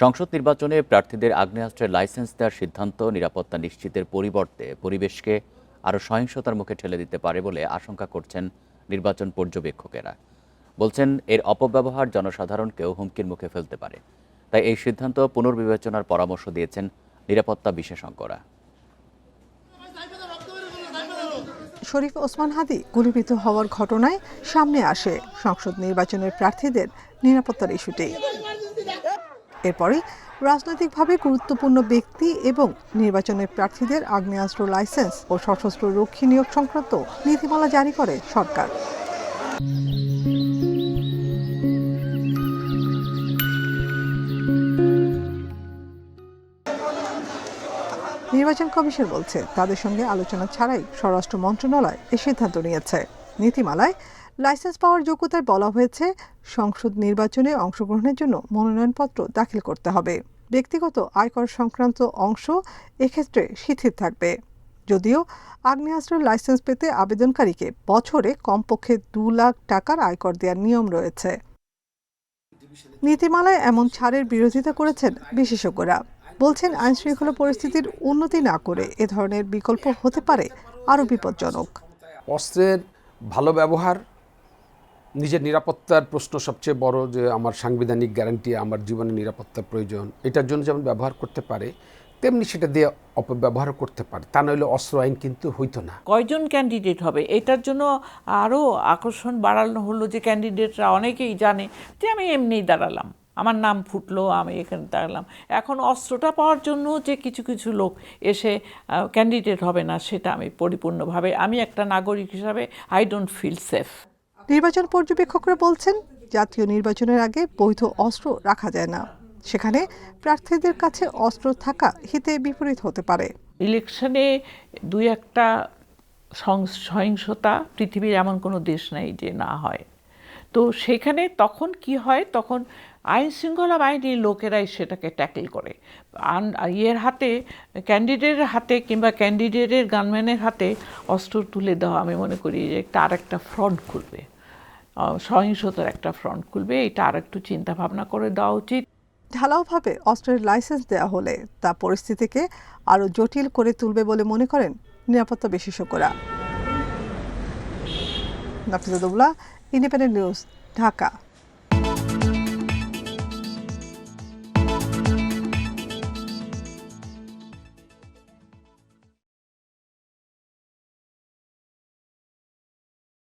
সংসদ নির্বাচনে প্রার্থীদের আগ্নেয়াস্ত্রের লাইসেন্স দেওয়ার সিদ্ধান্ত নিরাপত্তা নিশ্চিতের পরিবর্তে পরিবেশকে আরও সহিংসতার মুখে ঠেলে দিতে পারে বলে আশঙ্কা করছেন নির্বাচন পর্যবেক্ষকেরা। বলছেন, এর অপব্যবহার জনসাধারণকেও হুমকির মুখে ফেলতে পারে। তাই এই সিদ্ধান্ত পুনর্বিবেচনার পরামর্শ দিয়েছেন নিরাপত্তা বিশেষজ্ঞরা। শরীফ ওসমান হাদি গুলিবিদ্ধ হওয়ার ঘটনায় সামনে আসে সংসদ নির্বাচনের প্রার্থীদের নিরাপত্তার ইস্যুটি। এরপরই রাজনৈতিকভাবে গুরুত্বপূর্ণ ব্যক্তি এবং নির্বাচনের প্রার্থীদের আগ্নেয়াস্ত্র লাইসেন্স ও সশস্ত্র রক্ষী নিয়োগ সংক্রান্ত নীতিমালা জারি করে সরকার। নির্বাচন কমিশন বলছে, তাদের সঙ্গে আলোচনা ছাড়াই স্বরাষ্ট্র মন্ত্রণালয় এই সিদ্ধান্ত নিয়েছে। নীতিমালায় লাইসেন্স পাওয়ার যোগ্যতায় বলা হয়েছে, সংসদ নির্বাচনে অংশগ্রহণের জন্য মনোনয়নপত্র দাখিল করতে হবে। ব্যক্তিগত আয়কর সংক্রান্ত অংশ এক্ষেত্রে শিথিল থাকবে। যদিও আগ্নেয়াস্ত্রের লাইসেন্স পেতে আবেদনকারীকে বছরে কমপক্ষে 2 লাখ টাকার আয়কর দেওয়ার নিয়ম রয়েছে। নীতিমালায় এমন ছাড়ের বিরোধিতা করেছেন বিশেষজ্ঞরা। বলছেন, আইনশৃঙ্খলা পরিস্থিতির উন্নতি না করে এ ধরনের বিকল্প হতে পারে আরও বিপজ্জনক। অস্ত্রের ভালো ব্যবহার, নিজের নিরাপত্তার প্রশ্ন সবচেয়ে বড়, যে আমার সাংবিধানিক গ্যারান্টি, আমার জীবনের নিরাপত্তার প্রয়োজন, এটার জন্য যেমন ব্যবহার করতে পারে, তেমনি সেটা দিয়ে অপব্যবহার করতে পারে। তা নইলে অস্ত্র আইন কিন্তু হইতো না। কয়জন ক্যান্ডিডেট হবে এটার জন্য আরও আকর্ষণ বাড়ানো হলো, যে ক্যান্ডিডেটরা অনেকেই জানে যে আমি এমনিই দাঁড়ালাম, আমার নাম ফুটলো, আমি এখানে দাঁড়ালাম। এখন অস্ত্রটা পাওয়ার জন্য যে কিছু কিছু লোক এসে ক্যান্ডিডেট হবে না, সেটা আমি পরিপূর্ণভাবে, আমি একটা নাগরিক হিসাবে আই ডোন্ট ফিল সেফ। নির্বাচন পর্যবেক্ষকরা বলছেন, জাতীয় নির্বাচনের আগে বৈধ অস্ত্র রাখা যায় না। সেখানে প্রার্থীদের কাছে অস্ত্র থাকা হিতে বিপরীত হতে পারে। ইলেকশনে 2-1টা সহিংসতা পৃথিবীর এমন কোনো দেশ নেই যে না হয়। তো সেখানে তখন কি হয়, তখন আইন শৃঙ্খলা বাহিনীর লোকেরাই সেটাকে ট্যাকেল করে। হাতে, ক্যান্ডিডেটের হাতে কিংবা ক্যান্ডিডেটের গানম্যানের হাতে অস্ত্র তুলে দেওয়া, আমি মনে করি যে একটা আরেকটা ফ্রন্ট খুলবে, সহিংসতার একটা ফ্রন্ট খুলবে। এটা আরেকটু চিন্তা ভাবনা করে দেওয়া উচিত। ঢালাওভাবে অস্ত্রের লাইসেন্স দেওয়া হলে তা পরিস্থিতিকে আরও জটিল করে তুলবে বলে মনে করেন নিরাপত্তা বিশেষজ্ঞরা। Nafiza Dubla, independent news, Dhaka.